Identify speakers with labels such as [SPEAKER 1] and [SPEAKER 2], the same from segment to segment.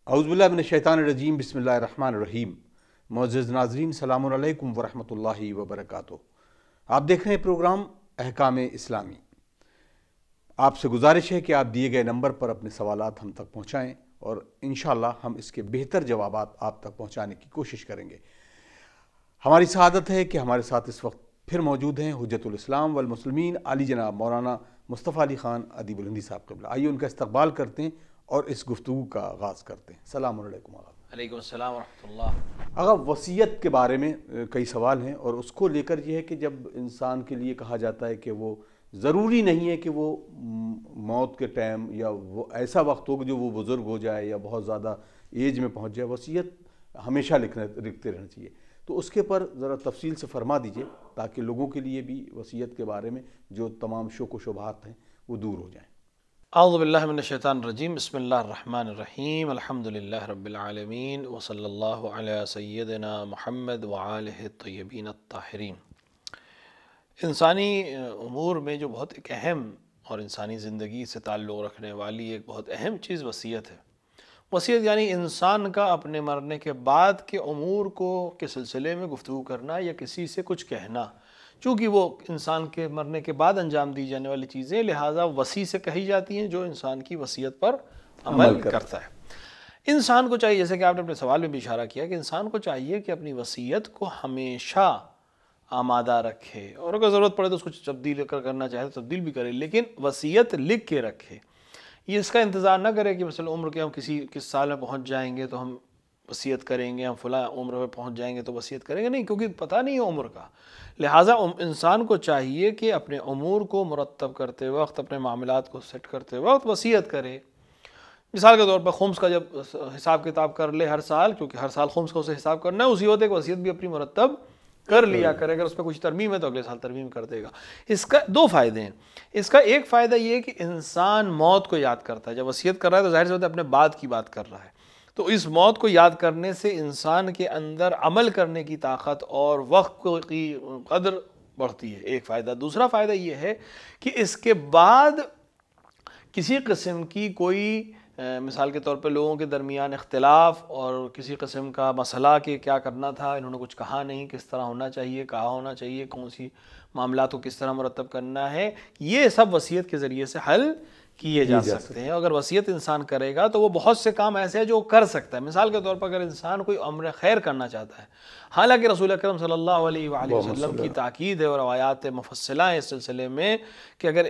[SPEAKER 1] اعوذ باللہ من الشیطان الرجیم، بسم اللہ الرحمن الرحیم۔ معزز ناظرین، السلام علیکم ورحمۃ اللہ وبرکاتہ۔ آپ دیکھ رہے ہیں پروگرام احکام اسلامی۔ آپ سے گزارش ہے کہ آپ دیے گئے نمبر پر اپنے سوالات ہم تک پہنچائیں اور انشاءاللہ ہم اس کے بہتر جوابات آپ تک پہنچانے کی کوشش کریں گے۔ ہماری سعادت ہے کہ ہمارے ساتھ اس وقت پھر موجود ہیں حجت الاسلام والمسلمین علی جناب مولانا مصطفیٰ علی خان ادیب الہندی صاحب قبلہ۔ آئیے ان کا استقبال کرتے ہیں اور اس گفتگو کا آغاز کرتے ہیں۔ السلام علیکم آغا۔
[SPEAKER 2] علیکم السلام ورحمۃ اللہ۔
[SPEAKER 1] آغا، وصیت کے بارے میں کئی سوال ہیں اور اس کو لے کر یہ ہے کہ جب انسان کے لیے کہا جاتا ہے کہ وہ ضروری نہیں ہے کہ وہ موت کے ٹائم یا وہ ایسا وقت ہو کہ جو وہ بزرگ ہو جائے یا بہت زیادہ ایج میں پہنچ جائے، وصیت ہمیشہ لکھتے رہنا چاہیے، تو اس کے پر ذرا تفصیل سے فرما دیجئے تاکہ لوگوں کے لیے بھی وصیت کے بارے میں جو تمام شک و شبہات ہیں وہ دور ہو جائیں۔
[SPEAKER 2] اعوذ باللہ من الشیطان الرجیم، بسم اللہ الرحمن الرحیم، الحمد للہ رب العالمین، وصلی اللہ علی سیدنا محمد وآلہ الطیبین الطاہرین۔ انسانی امور میں جو بہت ایک اہم اور انسانی زندگی سے تعلق رکھنے والی ایک بہت اہم چیز وصیت ہے۔ وصیت یعنی انسان کا اپنے مرنے کے بعد کے امور کے سلسلے میں گفتگو کرنا یا کسی سے کچھ کہنا۔ چونکہ وہ انسان کے مرنے کے بعد انجام دی جانے والی چیزیں لہٰذا وصی سے کہی جاتی ہیں، جو انسان کی وصیت پر عمل کرتا ہے۔ انسان کو چاہیے، جیسے کہ آپ نے اپنے سوال میں بھی اشارہ کیا، کہ انسان کو چاہیے کہ اپنی وصیت کو ہمیشہ آمادہ رکھے، اور اگر ضرورت پڑے تو اس کو تبدیل کرنا چاہے تو تبدیل بھی کرے، لیکن وصیت لکھ کے رکھے۔ یہ اس کا انتظار نہ کرے کہ مثلا عمر کے ہم کس سال میں پہنچ جائیں گے تو ہم وصیت کریں گے، ہم فلاں عمر میں پہنچ جائیں گے تو وصیت کریں گے، نہیں، کیونکہ پتہ نہیں ہے عمر کا۔ لہٰذا انسان کو چاہیے کہ اپنے امور کو مرتب کرتے وقت، اپنے معاملات کو سیٹ کرتے وقت وصیت کرے۔ مثال کے طور پر خمس کا جب حساب کتاب کر لے ہر سال، کیونکہ ہر سال خمس کا اسے حساب کرنا ہے، اسی وقت ایک وصیت بھی اپنی مرتب کر لیا کرے۔ اگر اس میں کچھ ترمیم ہے تو اگلے سال ترمیم کر دے گا۔ اس کا دو فائدے ہیں۔ اس کا ایک فائدہ یہ ہے کہ انسان موت کو یاد کرتا ہے۔ جب وصیت کر رہا ہے تو ظاہر سی بات ہے اپنے بعد کی بات کر رہا ہے، تو اس موت کو یاد کرنے سے انسان کے اندر عمل کرنے کی طاقت اور وقت کی قدر بڑھتی ہے، ایک فائدہ۔ دوسرا فائدہ یہ ہے کہ اس کے بعد کسی قسم کی کوئی مثال کے طور پہ لوگوں کے درمیان اختلاف اور کسی قسم کا مسئلہ کہ کیا کرنا تھا، انہوں نے کچھ کہا نہیں، کس طرح ہونا چاہیے، کہا ہونا چاہیے، کون سی معاملات کو کس طرح مرتب کرنا ہے، یہ سب وصیت کے ذریعے سے حل کیے جا سکتے ہیں۔ اگر وصیت انسان کرے گا تو وہ بہت سے کام ایسے ہیں جو وہ کر سکتا ہے۔ مثال کے طور پر اگر انسان کوئی امر خیر کرنا چاہتا ہے، حالانکہ رسول اکرم صلی اللہ علیہ وآلہ وسلم کی تاکید ہے اور روایات مفصلہ ہیں اس سلسلے میں کہ اگر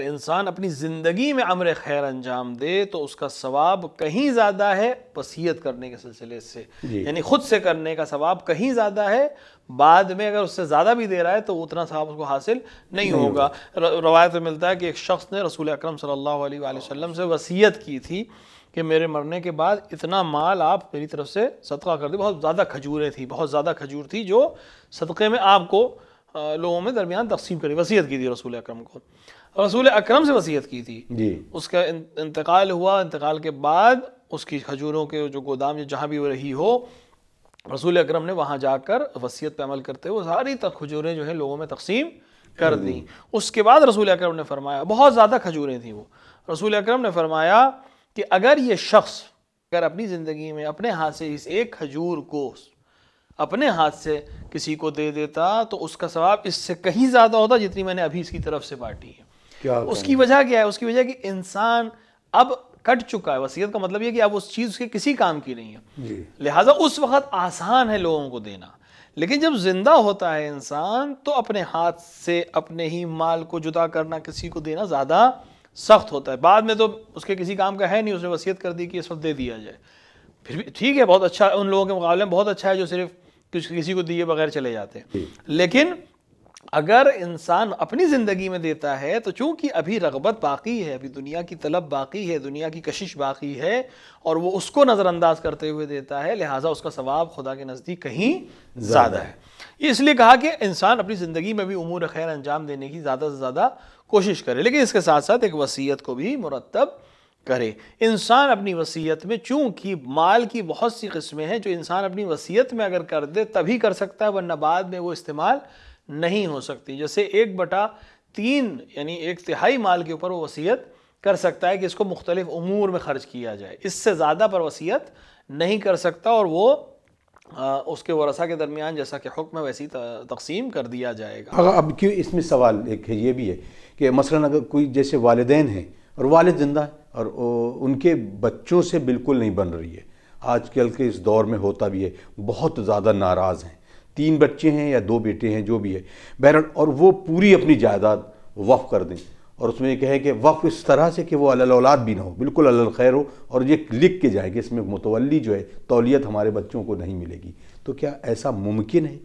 [SPEAKER 2] انسان اپنی زندگی میں امر خیر انجام دے تو اس کا ثواب کہیں زیادہ ہے وصیت کرنے کے سلسلے سے، یعنی خود سے کرنے کا ثواب کہیں زیادہ ہے، بعد میں اگر اس سے زیادہ بھی دے رہا ہے تو اتنا ثواب اس کو حاصل نہیں ہوگا۔ روایت میں ملتا ہے کہ ایک شخص نے رسول اکرم صلی اللہ علیہ وآلہ وسلم سے وصیت کی تھی کہ میرے مرنے کے بعد اتنا مال آپ میری طرف سے صدقہ کر دیں۔ بہت زیادہ کھجوریں تھیں، بہت زیادہ کھجور تھی جو صدقے میں آپ کو لوگوں میں درمیان تقسیم کری، وصیت کی تھی رسول اکرم کو، رسول اکرم سے وصیت کی تھی۔ اس کا انتقال ہوا، انتقال کے بعد اس کی کھجوروں کے جو گودام یا جہاں بھی وہ رہی ہو، رسول اکرم نے وہاں جا کر وصیت پہ عمل کرتے ہوئے ساری کھجوریں جو ہیں لوگوں میں تقسیم کر دیں۔ اس کے بعد رسول اکرم نے فرمایا، بہت زیادہ کھجوریں تھیں وہ، رسول اکرم نے فرمایا کہ اگر یہ شخص اگر اپنی زندگی میں اپنے ہاتھ سے اس ایک کھجور کو اپنے ہاتھ سے کسی کو دے دیتا تو اس کا ثواب اس سے کہیں زیادہ ہوتا جتنی میں نے ابھی اس کی طرف سے بانٹی ہے۔ اس کی وجہ کیا ہے؟ اس کی وجہ کہ انسان اب کٹ چکا ہے۔ وصیت کا مطلب یہ کہ اب اس چیز کے کسی کام کی نہیں ہے، لہٰذا اس وقت آسان ہے لوگوں کو دینا، لیکن جب زندہ ہوتا ہے انسان تو اپنے ہاتھ سے اپنے ہی مال کو جدا کرنا، کسی کو دینا زیادہ سخت ہوتا ہے۔ بعد میں تو اس کے کسی کام کا ہے نہیں، اس نے وصیت کر دی کہ اس وقت دے دیا جائے، پھر بھی ٹھیک ہے، بہت اچھا، ان لوگوں کے مقابلے میں بہت اچھا ہے جو صرف کسی کو دیے بغیر چلے جاتے ہیں۔ لیکن اگر انسان اپنی زندگی میں دیتا ہے تو چونکہ ابھی رغبت باقی ہے، ابھی دنیا کی طلب باقی ہے، دنیا کی کشش باقی ہے، اور وہ اس کو نظر انداز کرتے ہوئے دیتا ہے، لہٰذا اس کا ثواب خدا کے نزدیک کہیں زیادہ ہے۔ یہ اس لیے کہا کہ انسان اپنی زندگی میں بھی امور خیر انجام دینے کی زیادہ سے زیادہ کوشش کرے، لیکن اس کے ساتھ ساتھ ایک وصیت کو بھی مرتب کرے۔ انسان اپنی وصیت میں، چونکہ مال کی بہت سی قسمیں ہیں جو انسان اپنی وصیت میں اگر کر دے تبھی کر سکتا ہے، ورنہ بعد میں وہ استعمال نہیں ہو سکتی۔ جیسے 1/3 یعنی 1/3 مال کے اوپر وہ وصیت کر سکتا ہے کہ اس کو مختلف امور میں خرچ کیا جائے، اس سے زیادہ پر وصیت نہیں کر سکتا، اور وہ اس کے ورثاء کے درمیان جیسا کہ حکم ہے ویسی تقسیم کر دیا جائے گا۔
[SPEAKER 1] اب کیوں اس میں سوال ایک ہے یہ بھی ہے کہ مثلا اگر کوئی جیسے والدین ہیں اور والد زندہ ہے اور ان کے بچوں سے بالکل نہیں بن رہی ہے، آج کل کے اس دور میں ہوتا بھی ہے، بہت زیادہ ناراض ہیں، 3 بچے ہیں یا 2 بیٹے ہیں جو بھی ہے، بہرحال، اور وہ پوری اپنی جائیداد وقف کر دیں، اور اس میں یہ کہیں کہ وقف اس طرح سے کہ وہ علی الاولاد بھی نہ ہو، بالکل علی الخیر ہو، اور یہ لکھ کے جائے کہ اس میں متولی جو ہے تولیت ہمارے بچوں کو نہیں ملے گی، تو کیا ایسا ممکن ہے؟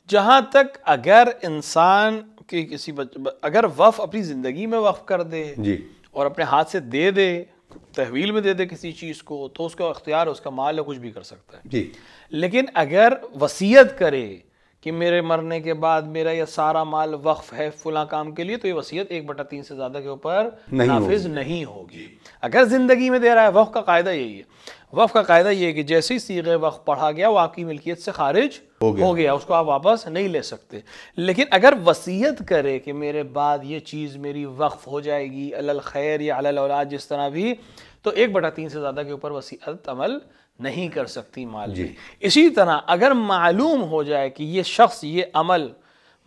[SPEAKER 2] جہاں تک اگر انسان کی اگر وقف اپنی زندگی میں وقف کر دے
[SPEAKER 1] جی،
[SPEAKER 2] اور اپنے ہاتھ سے دے دے، تحویل میں دے دے کسی چیز کو، تو اس کا اختیار، اس کا مال ہے، کچھ بھی کر سکتا ہے۔
[SPEAKER 1] جی،
[SPEAKER 2] لیکن اگر وصیت کرے کہ میرے مرنے کے بعد میرا یہ سارا مال وقف ہے فلاں کام کے لیے، تو یہ وصیت 1/3 سے زیادہ کے اوپر نافذ نہیں ہوگی۔ اگر زندگی میں دے رہا ہے، وقف کا قاعدہ یہی ہے، وقف کا قاعدہ یہ ہے کہ جیسے ہی صیغہ وقف پڑھا گیا وہ آپ کی ملکیت سے خارج ہو گیا، اس کو آپ واپس نہیں لے سکتے۔ لیکن اگر وصیت کرے کہ میرے بعد یہ چیز میری وقف ہو جائے گی علی الخیر یا علی الاولاد جس طرح بھی، تو 1/3 سے زیادہ کے اوپر وصیت عمل نہیں کر سکتی مال میں۔ اسی طرح اگر معلوم ہو جائے کہ یہ شخص یہ عمل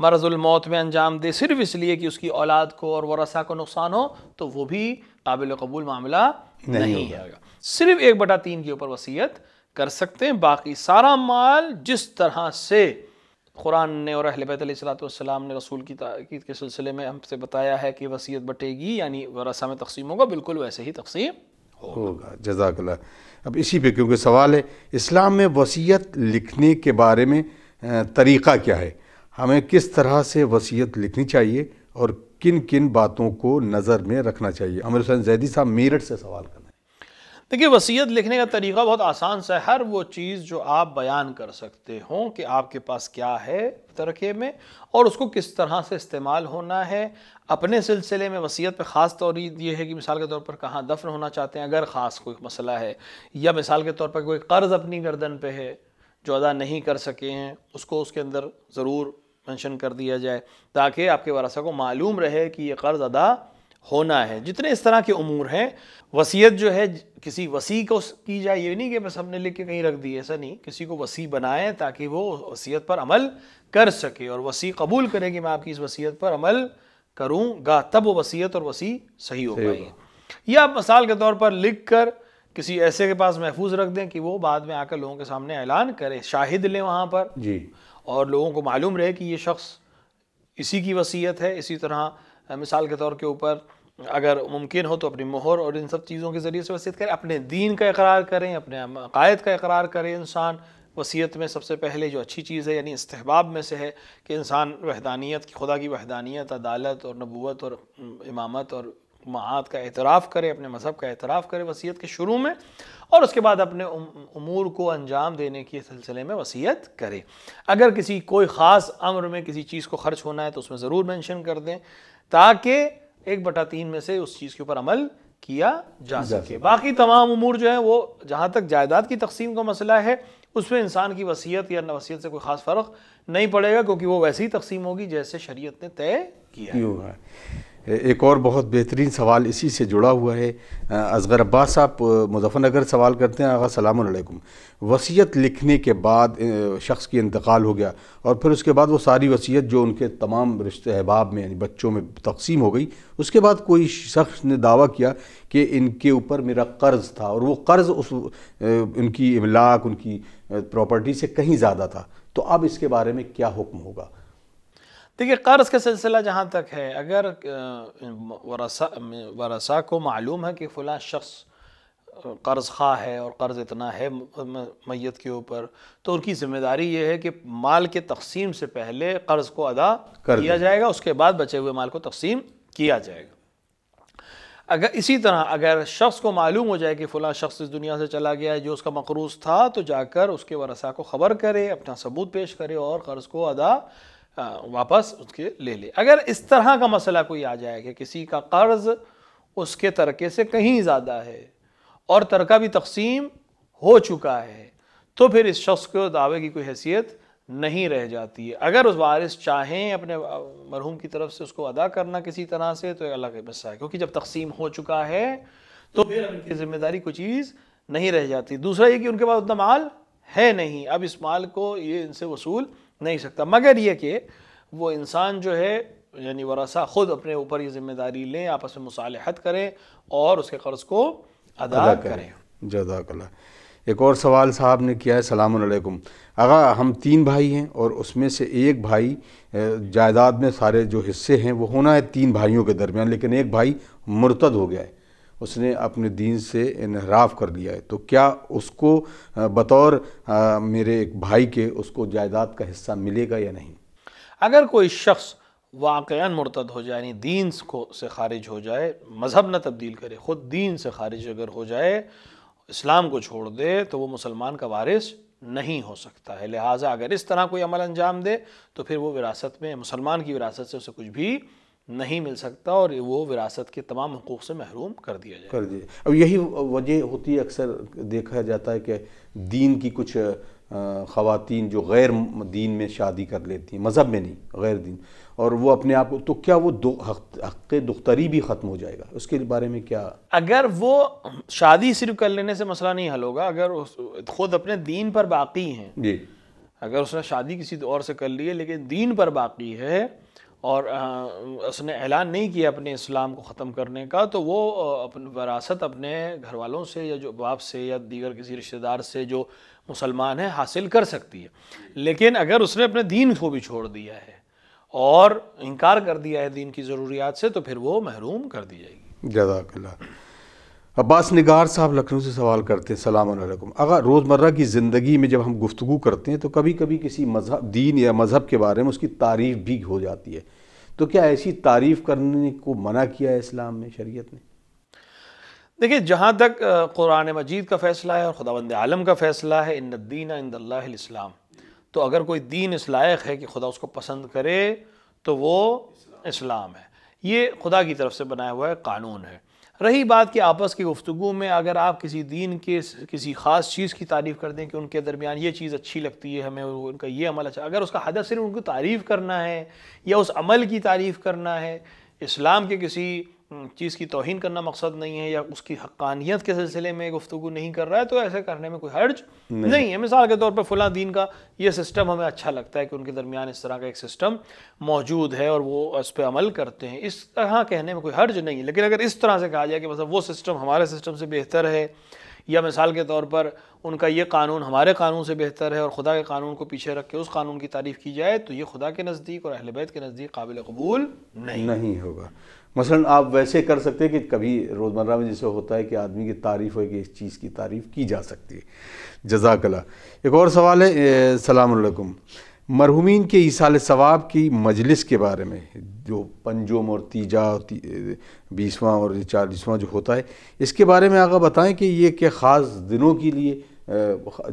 [SPEAKER 2] مرض الموت میں انجام دے صرف اس لیے کہ اس کی اولاد کو اور ورثاء کو نقصان ہو، تو وہ بھی قابل قبول معاملہ نہیں ہے۔ صرف 1/3 کے اوپر وصیت کر سکتے ہیں، باقی سارا مال جس طرح سے قرآن نے اور اہل بیت علیہ السلام نے رسول کی تاکید کے سلسلے میں ہم سے بتایا ہے کہ وصیت بٹے گی، یعنی ورثہ میں تقسیم ہوگا، بالکل ویسے ہی تقسیم
[SPEAKER 1] ہوگا۔ جزاک اللہ۔ اب اسی پہ کیونکہ سوال ہے، اسلام میں وصیت لکھنے کے بارے میں طریقہ کیا ہے؟ ہمیں کس طرح سے وصیت لکھنی چاہیے اور کن کن باتوں کو نظر میں رکھنا چاہیے؟ عامر حسین زیدی صاحب میرٹھ سے سوال کرنا ہے۔
[SPEAKER 2] دیکھیے، وصیت لکھنے کا طریقہ بہت آسان سا ہے۔ ہر وہ چیز جو آپ بیان کر سکتے ہوں کہ آپ کے پاس کیا ہے ترکے میں اور اس کو کس طرح سے استعمال ہونا ہے۔ اپنے سلسلے میں وصیت پہ خاص طور یہ ہے کہ مثال کے طور پر کہاں دفن ہونا چاہتے ہیں اگر خاص کوئی مسئلہ ہے، یا مثال کے طور پر کوئی قرض اپنی گردن پہ ہے جو ادا نہیں کر سکے ہیں، اس کو اس کے اندر ضرور منشن کر دیا جائے تاکہ آپ کے ورثہ کو معلوم رہے کہ یہ قرض ادا ہونا ہے۔ جتنے اس طرح کے امور ہیں، وصیت جو ہے کسی وصی کو کی جائے، یہ نہیں کہ بس ہم نے لکھ کے کہیں رکھ دی، ایسا نہیں، کسی کو وصی بنائیں تاکہ وہ وصیت پر عمل کر سکے اور وصی قبول کرے کہ میں آپ کی اس وصیت پر عمل کروں گا، تب وہ وصیت اور وصی صحیح ہو پائے گی۔ یا آپ مثال کے طور پر لکھ کر کسی ایسے کے پاس محفوظ رکھ دیں کہ وہ بعد میں آ کر لوگوں کے سامنے اعلان کرے، شاہد لیں وہاں پر، اور لوگوں کو معلوم رہے کہ یہ شخص اسی کی وصیت ہے۔ اسی طرح مثال کے طور کے اوپر اگر ممکن ہو تو اپنی مہر اور ان سب چیزوں کے ذریعے سے وصیت کریں، اپنے دین کا اقرار کریں، اپنے عقائد کا اقرار کریں۔ انسان وصیت میں سب سے پہلے جو اچھی چیز ہے، یعنی استحباب میں سے ہے کہ انسان وحدانیت، خدا کی وحدانیت، عدالت اور نبوت اور امامت اور معاد کا اعتراف کرے، اپنے مذہب کا اعتراف کرے وصیت کے شروع میں، اور اس کے بعد اپنے امور کو انجام دینے کے سلسلے میں وصیت کرے۔ اگر کسی کوئی خاص امر میں کسی چیز کو خرچ ہونا ہے تو اس میں ضرور مینشن کر دیں تاکہ 1/3 میں سے اس چیز کے اوپر عمل کیا جا سکے۔ باقی تمام امور جو ہیں وہ جہاں تک جائیداد کی تقسیم کا مسئلہ ہے، اس میں انسان کی وصیت یا نوصیت سے کوئی خاص فرق نہیں پڑے گا، کیونکہ وہ ویسے ہی تقسیم ہوگی جیسے شریعت نے طے کیا ہے۔
[SPEAKER 1] ایک اور بہت بہترین سوال اسی سے جڑا ہوا ہے، اصغر عباس صاحب مظفر نگر سوال کرتے ہیں۔ آغا السلام علیکم، وصیت لکھنے کے بعد شخص کی انتقال ہو گیا اور پھر اس کے بعد وہ ساری وصیت جو ان کے تمام رشتے احباب میں یعنی بچوں میں تقسیم ہو گئی، اس کے بعد کوئی شخص نے دعویٰ کیا کہ ان کے اوپر میرا قرض تھا اور وہ قرض ان کی املاک، ان کی پراپرٹی سے کہیں زیادہ تھا، تو اب اس کے بارے میں کیا حکم ہوگا؟
[SPEAKER 2] دیکھیے، قرض کا سلسلہ جہاں تک ہے، اگر ورثاء کو معلوم ہے کہ فلاں شخص قرض خواہ ہے اور قرض اتنا ہے میت کے اوپر، تو ان کی ذمہ داری یہ ہے کہ مال کے تقسیم سے پہلے قرض کو ادا کیا جائے گا، اس کے بعد بچے ہوئے مال کو تقسیم کیا جائے گا۔ اگر اسی طرح اگر شخص کو معلوم ہو جائے کہ فلاں شخص اس دنیا سے چلا گیا ہے جو اس کا مقروض تھا، تو جا کر اس کے ورثاء کو خبر کرے، اپنا ثبوت پیش کرے اور قرض کو واپس اس کے لے لے۔ اگر اس طرح کا مسئلہ کوئی آ جائے کہ کسی کا قرض اس کے ترکے سے کہیں زیادہ ہے اور ترکہ بھی تقسیم ہو چکا ہے، تو پھر اس شخص کو دعوے کی کوئی حیثیت نہیں رہ جاتی ہے۔ اگر اس وارث چاہیں اپنے مرحوم کی طرف سے اس کو ادا کرنا کسی طرح سے تو اللہ کا مسئلہ ہے، کیونکہ جب تقسیم ہو چکا ہے تو پھر ان کی ذمہ داری کوئی چیز نہیں رہ جاتی۔ دوسرا یہ کہ ان کے پاس اتنا مال ہے نہیں، اب اس مال کو یہ ان سے وصول نہیں سکتا، مگر یہ کہ وہ انسان جو ہے یعنی ورثہ خود اپنے اوپر یہ ذمہ داری لیں، آپس میں مصالحت کریں اور اس کے قرض کو ادا کریں۔
[SPEAKER 1] جزاک اللہ۔ ایک اور سوال صاحب نے کیا ہے، السلام علیکم آقا، ہم 3 بھائی ہیں اور اس میں سے ایک بھائی جائیداد میں سارے جو حصے ہیں وہ ہونا ہے 3 بھائیوں کے درمیان، لیکن ایک بھائی مرتد ہو گیا ہے، اس نے اپنے دین سے انحراف کر لیا ہے، تو کیا اس کو بطور میرے ایک بھائی کے اس کو جائیداد کا حصہ ملے گا یا نہیں؟
[SPEAKER 2] اگر کوئی شخص واقعاً مرتد ہو جائے، یعنی دین سے خارج ہو جائے، مذہب نہ تبدیل کرے، خود دین سے خارج اگر ہو جائے، اسلام کو چھوڑ دے، تو وہ مسلمان کا وارث نہیں ہو سکتا ہے۔ لہٰذا اگر اس طرح کوئی عمل انجام دے تو پھر وہ وراثت میں، مسلمان کی وراثت سے اسے کچھ بھی نہیں مل سکتا اور وہ وراثت کے تمام حقوق سے محروم کر دیا جائے۔
[SPEAKER 1] اب یہی وجہ ہوتی ہے، اکثر دیکھا جاتا ہے کہ دین کی کچھ خواتین جو غیر دین میں شادی کر لیتی ہیں، مذہب میں نہیں، غیر دین، اور وہ اپنے آپ کو، تو کیا وہ حق دختری بھی ختم ہو جائے گا؟ اس کے بارے میں کیا؟
[SPEAKER 2] اگر وہ شادی صرف کر لینے سے مسئلہ نہیں حل ہوگا، اگر خود اپنے دین پر باقی ہیں،
[SPEAKER 1] جی،
[SPEAKER 2] اگر اس نے شادی کسی اور سے کر لی ہے لیکن دین پر باقی ہے اور اس نے اعلان نہیں کیا اپنے اسلام کو ختم کرنے کا، تو وہ اپنی وراثت اپنے گھر والوں سے یا جو باپ سے یا دیگر کسی رشتہ دار سے جو مسلمان ہے حاصل کر سکتی ہے۔ لیکن اگر اس نے اپنے دین کو بھی چھوڑ دیا ہے اور انکار کر دیا ہے دین کی ضروریات سے، تو پھر وہ محروم کر دی جائے گی۔
[SPEAKER 1] جزاک اللہ۔ عباس نگار صاحب لکھنؤ سے سوال کرتے ہیں، السلام علیکم اگر روزمرہ کی زندگی میں جب ہم گفتگو کرتے ہیں تو کبھی کبھی کسی مذہب، دین یا مذہب کے بارے میں اس کی تعریف بھی ہو جاتی ہے، تو کیا ایسی تعریف کرنے کو منع کیا ہے اسلام میں، شریعت نے؟
[SPEAKER 2] دیکھیں، جہاں تک قرآن مجید کا فیصلہ ہے اور خداوند عالم کا فیصلہ ہے، ان الدین عند اللہ الاسلام، تو اگر کوئی دین اس لائق ہے کہ خدا اس کو پسند کرے تو وہ اسلام ہے، یہ خدا کی طرف سے بنایا ہوا ہے قانون ہے۔ رہی بات کہ آپس کی گفتگو میں اگر آپ کسی دین کے کسی خاص چیز کی تعریف کر دیں کہ ان کے درمیان یہ چیز اچھی لگتی ہے ہمیں، ان کا یہ عمل اچھا، اگر اس کا ہدف صرف ان کو تعریف کرنا ہے یا اس عمل کی تعریف کرنا ہے، اسلام کے کسی چیز کی توہین کرنا مقصد نہیں ہے یا اس کی حقانیت کے سلسلے میں گفتگو نہیں کر رہا ہے، تو ایسے کرنے میں کوئی حرج نہیں ہے۔ مثال کے طور پر فلاں دین کا یہ سسٹم ہمیں اچھا لگتا ہے کہ ان کے درمیان اس طرح کا ایک سسٹم موجود ہے اور وہ اس پہ عمل کرتے ہیں، اس طرح کہنے میں کوئی حرج نہیں ہے۔ لیکن اگر اس طرح سے کہا جائے کہ مثلا وہ سسٹم ہمارے سسٹم سے بہتر ہے، یا مثال کے طور پر ان کا یہ قانون ہمارے قانون سے بہتر ہے اور خدا کے قانون کو پیچھے رکھ کے اس قانون کی تعریف کی جائے، تو یہ خدا کے نزدیک اور اہل بیت کے نزدیک قابل قبول نہیں
[SPEAKER 1] ہوگا۔ مثلا آپ ویسے کر سکتے ہیں کہ کبھی روزمرہ میں جیسے ہوتا ہے کہ آدمی کی تعریف ہوئے کہ اس چیز کی تعریف کی جا سکتی ہے۔ جزاک اللہ۔ ایک اور سوال ہے، السلام علیکم، مرحومین کے ایصال ثواب کی مجلس کے بارے میں، جو پنجم اور تیجا 20واں اور 40واں جو ہوتا ہے، اس کے بارے میں آقا بتائیں کہ یہ کہ خاص دنوں کے لیے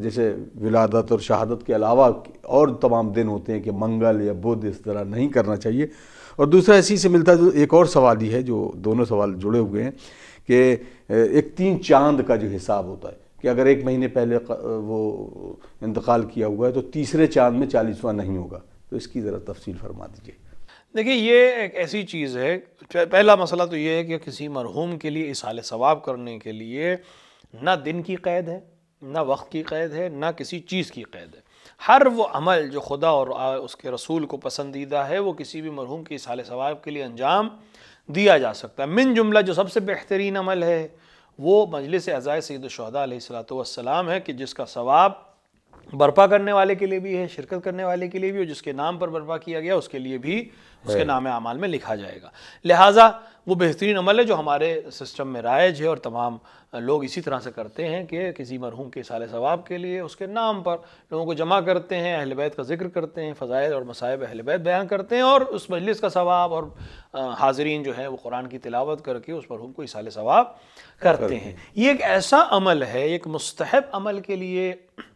[SPEAKER 1] جیسے ولادت اور شہادت کے علاوہ اور تمام دن ہوتے ہیں کہ منگل یا بدھ اس طرح نہیں کرنا چاہیے؟ اور دوسرا اسی سے ملتا جو ایک اور سوال ہی ہے، جو دونوں سوال جڑے ہوئے ہیں، کہ ایک 3 چاند کا جو حساب ہوتا ہے کہ اگر 1 مہینے پہلے وہ انتقال کیا ہوا ہے تو تیسرے چاند میں 40واں نہیں ہوگا، تو اس کی ذرا تفصیل فرما دیجیے۔
[SPEAKER 2] دیکھیں، یہ ایک ایسی چیز ہے، پہلا مسئلہ تو یہ ہے کہ کسی مرحوم کے لیے ایصال ثواب کرنے کے لیے نہ دن کی قید ہے، نہ وقت کی قید ہے، نہ کسی چیز کی قید ہے۔ ہر وہ عمل جو خدا اور اس کے رسول کو پسندیدہ ہے وہ کسی بھی مرحوم کے ایصال ثواب کے لیے انجام دیا جا سکتا ہے۔ من جملہ جو سب سے بہترین عمل ہے وہ مجلس عزائے سید الشہداء علیہ السلام ہے، کہ جس کا ثواب برپا کرنے والے کے لیے بھی ہے، شرکت کرنے والے کے لیے بھی، اور جس کے نام پر برپا کیا گیا اس کے لیے بھی اس کے نام اعمال میں لکھا جائے گا۔ لہٰذا وہ بہترین عمل ہے جو ہمارے سسٹم میں رائج ہے، اور تمام لوگ اسی طرح سے کرتے ہیں کہ کسی مرحوم کے ایصال ثواب کے لیے اس کے نام پر لوگوں کو جمع کرتے ہیں، اہل بیت کا ذکر کرتے ہیں، فضائل اور مصائب اہل بیت بیان کرتے ہیں، اور اس مجلس کا ثواب اور حاضرین جو ہے وہ قرآن کی تلاوت کر کے اس مرحوم کو ایصال ثواب کرتے ہیں۔ یہ ایک ایسا عمل ہے، ایک مستحب عمل کے لیے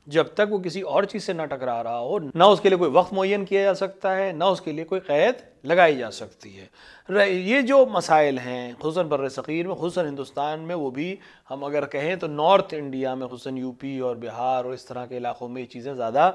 [SPEAKER 2] جب تک وہ کسی اور چیز سے نہ ٹکرا رہا ہو، نہ اس کے لیے کوئی وقت معین کیا جا سکتا ہے، نہ اس کے لیے کوئی قید لگائی جا سکتی ہے۔ یہ جو مسائل ہیں خصوصاً بر صغیر میں، خصوصاً ہندوستان میں، وہ بھی ہم اگر کہیں تو نارتھ انڈیا میں خصوصاً یو پی اور بہار اور اس طرح کے علاقوں میں یہ چیزیں زیادہ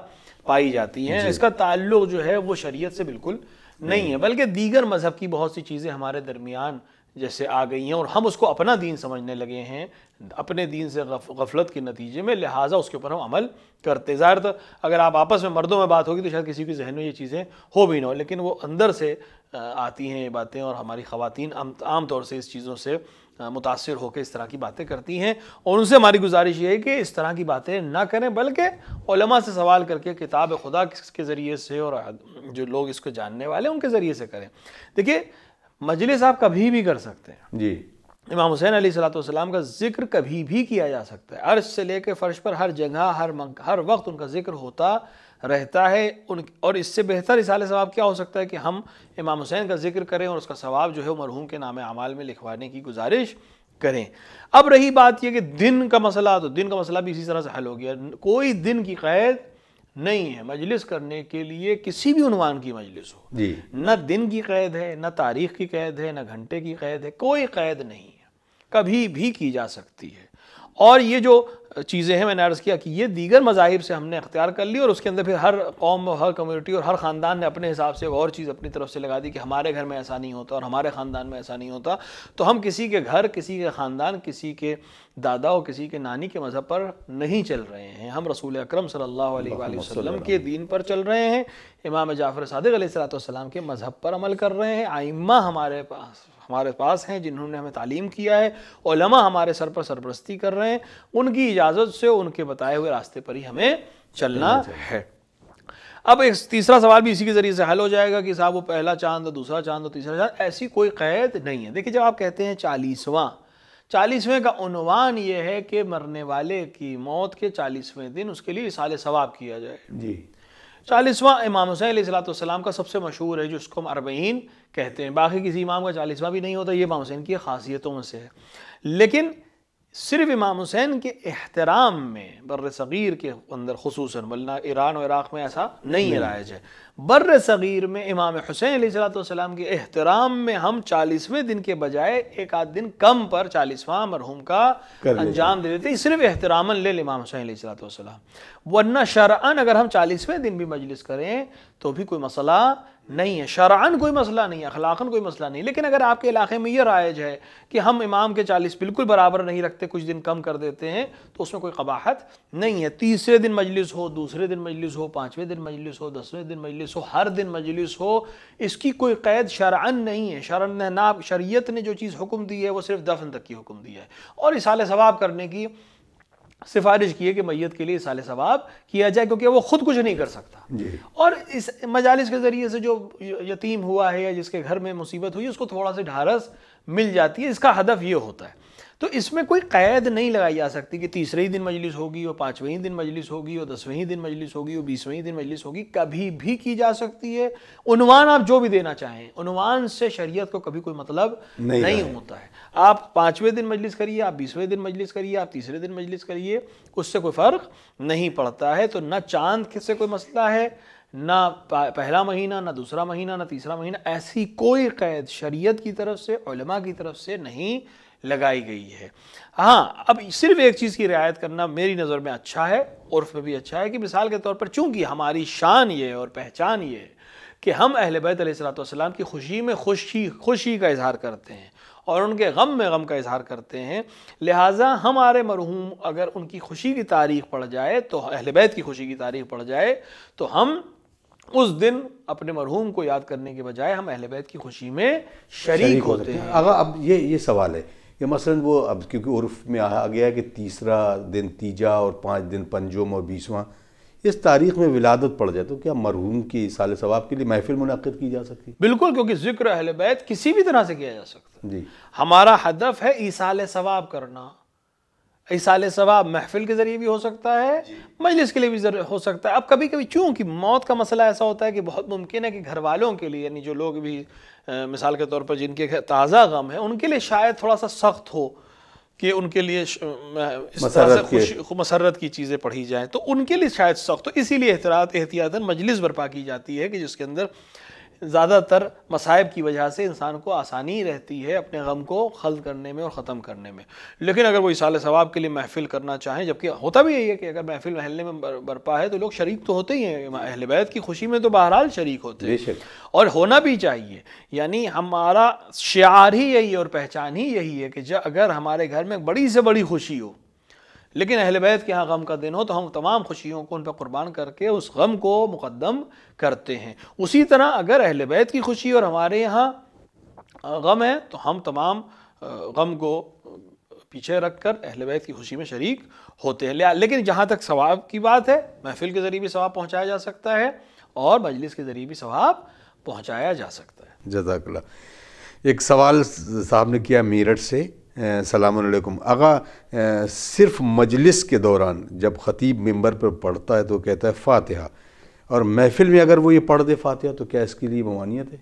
[SPEAKER 2] پائی جاتی ہیں۔ اس کا تعلق جو ہے وہ شریعت سے بالکل نہیں ہے، بلکہ دیگر مذہب کی بہت سی چیزیں ہمارے درمیان جیسے آ گئی ہیں اور ہم اس کو اپنا دین سمجھنے لگے ہیں اپنے دین سے غفلت کے نتیجے میں، لہٰذا اس کے اوپر ہم عمل کرتے۔ ظاہر تو اگر آپ آپس میں مردوں میں بات ہوگی تو شاید کسی کے ذہن میں یہ چیزیں ہو بھی نہ ہو، لیکن وہ اندر سے آتی ہیں یہ باتیں، اور ہماری خواتین عام طور سے اس چیزوں سے متاثر ہو کے اس طرح کی باتیں کرتی ہیں، اور ان سے ہماری گزارش یہ ہے کہ اس طرح کی باتیں نہ کریں، بلکہ علماء سے سوال کر کے کتاب خدا کے ذریعے سے اور جو لوگ اس کو جاننے والے ہیں ان کے ذریعے سے کریں۔ دیکھیے مجلس آپ کبھی بھی کر سکتے ہیں،
[SPEAKER 1] جی
[SPEAKER 2] امام حسین علیہ السلام کا ذکر کبھی بھی کیا جا سکتا ہے، عرش سے لے کے فرش پر ہر جگہ ہر وقت ان کا ذکر ہوتا رہتا ہے، اور اس سے بہتر اصالہ ثواب کیا ہو سکتا ہے کہ ہم امام حسین کا ذکر کریں اور اس کا ثواب جو ہے مرحوم کے نام اعمال میں لکھوانے کی گزارش کریں۔ اب رہی بات یہ کہ دن کا مسئلہ، تو دن کا مسئلہ بھی اسی طرح سے حل ہو گیا، کوئی دن کی قید نہیں ہے مجلس کرنے کے لیے، کسی بھی عنوان کی مجلس ہو،
[SPEAKER 1] جی
[SPEAKER 2] نہ دن کی قید ہے، نہ تاریخ کی قید ہے، نہ گھنٹے کی قید ہے، کوئی قید نہیں ہے، کبھی بھی کی جا سکتی ہے۔ اور یہ جو چیزیں ہیں میں نے عرض کیا کہ یہ دیگر مذاہب سے ہم نے اختیار کر لی، اور اس کے اندر پھر ہر قوم، ہر کمیونٹی اور ہر خاندان نے اپنے حساب سے ایک اور چیز اپنی طرف سے لگا دی کہ ہمارے گھر میں ایسا نہیں ہوتا اور ہمارے خاندان میں ایسا نہیں ہوتا، تو ہم کسی کے گھر، کسی کے خاندان، کسی کے دادا اور کسی کے نانی کے مذہب پر نہیں چل رہے ہیں، ہم رسول اکرم صلی اللہ علیہ وآلہ وسلم کے دین پر چل رہے ہیں، امام جعفر صادق علیہ السلام کے مذہب پر عمل کر رہے ہیں، ائمہ ہمارے پاس ہیں جنہوں نے ہمیں تعلیم کیا ہے، علماء ہمارے سر پر سرپرستی کر رہے ہیں، ان کی اجازت سے ان کے بتائے ہوئے راستے پر ہی ہمیں چلنا ہے۔ اب ایک تیسرا سوال بھی اسی کے ذریعے سے حل ہو جائے گا کہ صاحب وہ پہلا چاند، دوسرا چاند، تیسرا چاند، ایسی کوئی قید نہیں ہے۔ دیکھیں جب آپ کہتے ہیں 40واں کا عنوان یہ ہے کہ مرنے والے کی موت کے 40ویں دن اس کے لیے اصالہ ثواب کیا جائے۔
[SPEAKER 1] جی
[SPEAKER 2] 40واں امام حسین علیہ السلام کا سب سے مشہور ہے، جو اس کو ہم 40 کہتے ہیں، باقی کسی امام کا 40واں بھی نہیں ہوتا، یہ امام حسین کی خاصیتوں میں سے ہے۔ لیکن صرف امام حسین کے احترام میں بر صغیر کے اندر خصوصاً، ورنہ ایران و عراق میں ایسا نہیں ہے رائج ہے، بر صغیر میں امام حسین علیہ السلام کے احترام میں ہم 40ویں دن کے بجائے ایک آدھ دن کم پر 40واں مرحوم کا انجام دے دیتے، صرف احتراماً لے امام حسین علیہ السلام، ورنہ شرعاً اگر ہم 40ویں دن بھی مجلس کریں تو بھی کوئی مسئلہ نہیں ہے، شرعاً کوئی مسئلہ نہیں ہے، اخلاقاً کوئی مسئلہ نہیں۔ لیکن اگر آپ کے علاقے میں یہ رائج ہے کہ ہم امام کے 40 بالکل برابر نہیں رکھتے، کچھ دن کم کر دیتے ہیں، تو اس میں کوئی قباحت نہیں ہے۔ تیسرے دن مجلس ہو، دوسرے دن مجلس ہو، 5ویں دن مجلس ہو، 10ویں دن مجلس ہو، ہر دن مجلس ہو، اس کی کوئی قید شرعاً نہیں ہے۔ شریعت نے جو چیز حکم دی ہے وہ صرف دفن تک کی حکم دی ہے، اور اصالہ ثواب کرنے کی سفارش کی ہے کہ میت کے لیے اصالہ ثواب کیا جائے، کیونکہ وہ خود کچھ نہیں کر سکتا، اور اس مجالس کے ذریعے سے جو یتیم ہوا ہے یا جس کے گھر میں مصیبت ہوئی اس کو تھوڑا سا ڈھارس مل جاتی ہے، اس کا ہدف یہ ہوتا ہے۔ تو اس میں کوئی قید نہیں لگائی جا سکتی کہ تیسرے ہی دن مجلس ہوگی اور 5ویں دن مجلس ہوگی اور 10ویں دن مجلس ہوگی اور 20ویں دن مجلس ہوگی، کبھی بھی کی جا سکتی ہے۔ عنوان آپ جو بھی دینا چاہیں، عنوان سے شریعت کو کبھی کوئی مطلب نہیں ہوتا ہے۔ آپ 5ویں دن مجلس کریے، آپ 20ویں دن مجلس کریے، آپ تیسرے دن مجلس کریے، اس سے کوئی فرق نہیں پڑتا ہے۔ تو نہ چاند سے کوئی مسئلہ ہے، نہ پہلا مہینہ، نہ دوسرا مہینہ، نہ تیسرا مہینہ، ایسی کوئی قید شریعت کی طرف سے، علماء کی طرف سے نہیں لگائی گئی ہے۔ ہاں اب صرف ایک چیز کی رعایت کرنا میری نظر میں اچھا ہے، عرف میں بھی اچھا ہے، کہ مثال کے طور پر چونکہ ہماری شان یہ اور پہچان یہ ہے کہ ہم اہل بیت علیہ السلام کی خوشی میں خوشی کا اظہار کرتے ہیں اور ان کے غم میں غم کا اظہار کرتے ہیں، لہٰذا ہمارے مرحوم اگر ان کی خوشی کی تاریخ پڑھ جائے، تو اہل بیت کی خوشی کی تاریخ پڑھ جائے، تو ہم اس دن اپنے مرحوم کو یاد کرنے کے بجائے ہم اہل بیت کی خوشی میں شریک ہوتے ہیں۔
[SPEAKER 1] آغا اب یہ سوال ہے کہ مثلا وہ اب کیونکہ عرف میں آ گیا ہے کہ تیسرا دن تیجا اور 5 دن پنجم اور 20واں، اس تاریخ میں ولادت پڑ جائے تو کیا مرحوم کی اصالہ ثواب کے لیے محفل منعقد کی جا سکتی؟
[SPEAKER 2] بالکل، کیونکہ ذکر اہل بیت کسی بھی طرح سے کیا جا سکتا ہے۔
[SPEAKER 1] جی
[SPEAKER 2] ہمارا ہدف ہے اصالہ ثواب کرنا۔ اصالہ ثواب محفل کے ذریعے بھی ہو سکتا ہے، مجلس کے لیے بھی ہو سکتا ہے۔ اب کبھی کبھی چونکہ موت کا مسئلہ ایسا ہوتا ہے کہ بہت ممکن ہے کہ گھر والوں کے لیے، یعنی جو لوگ بھی مثال کے طور پر جن کے تازہ غم ہے، ان کے لیے شاید تھوڑا سا سخت ہو، کہ ان کے لیے اس طرح سے مسرت کی چیزیں پڑھی جائیں تو ان کے لیے شاید سخت. تو اسی لیے احتیاطاً مجلس برپا کی جاتی ہے کہ جس کے اندر زیادہ تر مصائب کی وجہ سے انسان کو آسانی رہتی ہے اپنے غم کو حل کرنے میں اور ختم کرنے میں. لیکن اگر وہ ایصال ثواب کے لیے محفل کرنا چاہیں، جبکہ ہوتا بھی یہی ہے کہ اگر محفل محلے میں برپا ہے تو لوگ شریک تو ہوتے ہی ہیں، اہل بیت کی خوشی میں تو بہرحال شریک ہوتے ہیں اور ہونا بھی چاہیے. یعنی ہمارا شعار ہی یہی ہے اور پہچان ہی یہی ہے کہ اگر ہمارے گھر میں بڑی سے بڑی خوشی ہو لیکن اہل بیت کے ہاں غم کا دن ہو تو ہم تمام خوشیوں کو ان پہ قربان کر کے اس غم کو مقدم کرتے ہیں. اسی طرح اگر اہل بیت کی خوشی اور ہمارے یہاں غم ہے تو ہم تمام غم کو پیچھے رکھ کر اہل بیت کی خوشی میں شریک ہوتے ہیں. لیکن جہاں تک ثواب کی بات ہے، محفل کے ذریعے بھی ثواب پہنچایا جا سکتا ہے اور مجلس کے ذریعے بھی ثواب پہنچایا جا سکتا ہے.
[SPEAKER 1] جزاک اللہ. ایک سوال صاحب نے کیا میرٹھ سے. السلام علیکم آقا، صرف مجلس کے دوران جب خطیب ممبر پر پڑھتا ہے تو کہتا ہے فاتحہ، اور محفل میں اگر وہ یہ پڑھ دے فاتحہ تو کیا اس کے لیے ممانعت ہے؟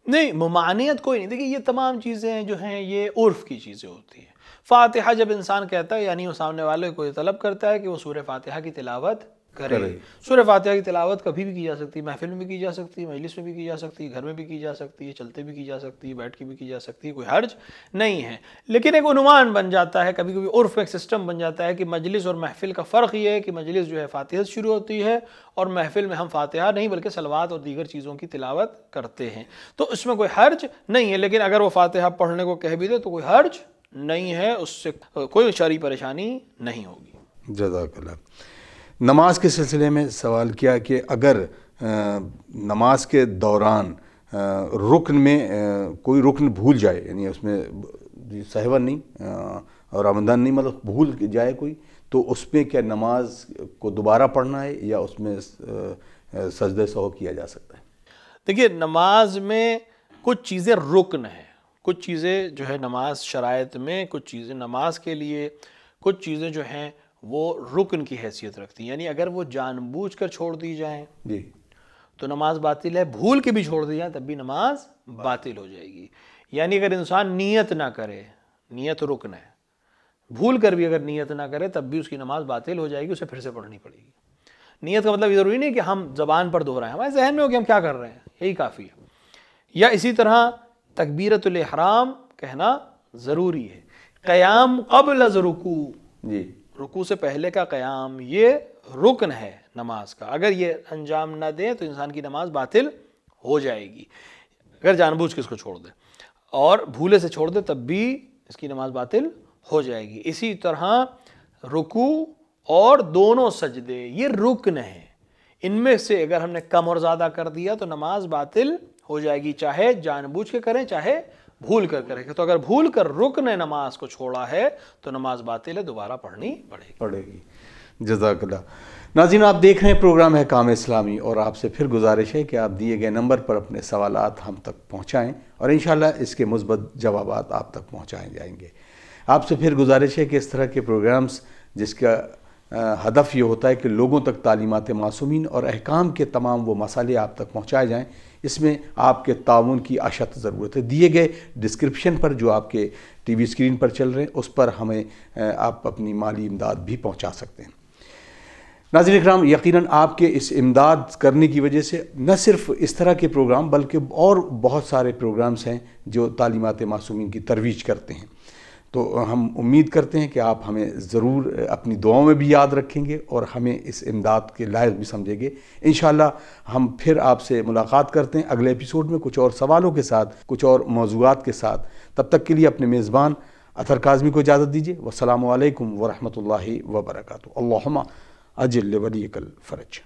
[SPEAKER 2] نہیں، ممانعت کوئی نہیں. دیکھیے یہ تمام چیزیں جو ہیں یہ عرف کی چیزیں ہوتی ہیں. فاتحہ جب انسان کہتا ہے یعنی وہ سامنے والے کو یہ طلب کرتا ہے کہ وہ سورہ فاتحہ کی تلاوت کرے. سورہ فاتحہ کی تلاوت کبھی بھی کی جا سکتی ہے، محفل میں بھی کی جا سکتی ہے، مجلس میں بھی کی جا سکتی ہے، گھر میں بھی کی جا سکتی ہے، چلتے بھی کی جا سکتی ہے، بیٹھ کے بھی کی جا سکتی ہے، کوئی حرج نہیں ہے. لیکن ایک عنوان بن جاتا ہے، کبھی کبھی عرف میں ایک سسٹم بن جاتا ہے کہ مجلس اور محفل کا فرق یہ ہے کہ مجلس جو ہے فاتحہ سے شروع ہوتی ہے اور محفل میں ہم فاتحہ نہیں بلکہ صلوات اور دیگر چیزوں کی تلاوت کرتے ہیں. تو اس میں کوئی حرج نہیں ہے. لیکن اگر وہ فاتحہ پڑھنے کو کہہ بھی دے تو کوئی حرج نہیں ہے، اس سے کوئی شرعی پریشانی نہیں ہوگی.
[SPEAKER 1] جزاک اللہ. نماز کے سلسلے میں سوال کیا کہ اگر نماز کے دوران رکن میں کوئی رکن بھول جائے، یعنی اس میں سہون نہیں اور آمدن نہیں، مطلب بھول جائے کوئی، تو اس میں کیا نماز کو دوبارہ پڑھنا ہے یا اس میں سجدہ سہو کیا جا سکتا ہے؟
[SPEAKER 2] دیکھیے نماز میں کچھ چیزیں رکن ہیں، کچھ چیزیں جو ہے نماز شرائط میں، کچھ چیزیں نماز کے لیے کچھ چیزیں جو ہیں وہ رکن کی حیثیت رکھتی ہیں. یعنی اگر وہ جان بوجھ کر چھوڑ دی جائیں
[SPEAKER 1] جی
[SPEAKER 2] تو نماز باطل ہے، بھول کے بھی چھوڑ دی جائیں تب بھی نماز باطل ہو جائے گی. یعنی اگر انسان نیت نہ کرے، نیت رکن ہے، بھول کر بھی اگر نیت نہ کرے تب بھی اس کی نماز باطل ہو جائے گی، اسے پھر سے پڑھنی پڑے گی. نیت کا مطلب یہ ضروری نہیں کہ ہم زبان پر دہرائیں، ہمارے ذہن میں ہو کہ ہم کیا کر رہے ہیں، یہی کافی ہے. یا اسی طرح تکبیرۃ الاحرام کہنا ضروری ہے. قیام قبل از رکوع،
[SPEAKER 1] جی
[SPEAKER 2] رکوع سے پہلے کا قیام یہ رکن ہے نماز کا. اگر یہ انجام نہ دیں تو انسان کی نماز باطل ہو جائے گی اگر جان بوجھ کے اس کو چھوڑ دے، اور بھولے سے چھوڑ دے تب بھی اس کی نماز باطل ہو جائے گی. اسی طرح رکوع اور دونوں سجدے یہ رکن ہیں، ان میں سے اگر ہم نے کم اور زیادہ کر دیا تو نماز باطل ہو جائے گی، چاہے جان بوجھ کے کریں چاہے بھول کر کرے. تو اگر بھول کر رکن نماز کو چھوڑا ہے تو نماز باطل ہے، دوبارہ پڑھنی پڑے گی.
[SPEAKER 1] جزاک اللہ. ناظرین آپ دیکھ رہے ہیں پروگرام احکام اسلامی، اور آپ سے پھر گزارش ہے کہ آپ دیے گئے نمبر پر اپنے سوالات ہم تک پہنچائیں اور انشاءاللہ اس کے مثبت جوابات آپ تک پہنچائے جائیں گے. آپ سے پھر گزارش ہے کہ اس طرح کے پروگرامز جس کا ہدف یہ ہوتا ہے کہ لوگوں تک تعلیمات معصومین اور احکام کے تمام وہ مسائل آپ تک پہنچائے جائیں، اس میں آپ کے تعاون کی اشد ضرورت ہے. دیے گئے ڈسکرپشن پر جو آپ کے ٹی وی اسکرین پر چل رہے ہیں اس پر ہمیں آپ اپنی مالی امداد بھی پہنچا سکتے ہیں. ناظرین اکرام، یقیناً آپ کے اس امداد کرنے کی وجہ سے نہ صرف اس طرح کے پروگرام بلکہ اور بہت سارے پروگرامز ہیں جو تعلیمات معصومین کی ترویج کرتے ہیں. تو ہم امید کرتے ہیں کہ آپ ہمیں ضرور اپنی دعاؤں میں بھی یاد رکھیں گے اور ہمیں اس امداد کے لائق بھی سمجھیں گے. انشاءاللہ ہم پھر آپ سے ملاقات کرتے ہیں اگلے ایپیسوڈ میں کچھ اور سوالوں کے ساتھ، کچھ اور موضوعات کے ساتھ. تب تک کے لیے اپنے میزبان اطہر کاظمی کو اجازت دیجیے. والسلام علیکم ورحمۃ اللہ وبرکاتہ. اللہم اجل ولیک الفرج.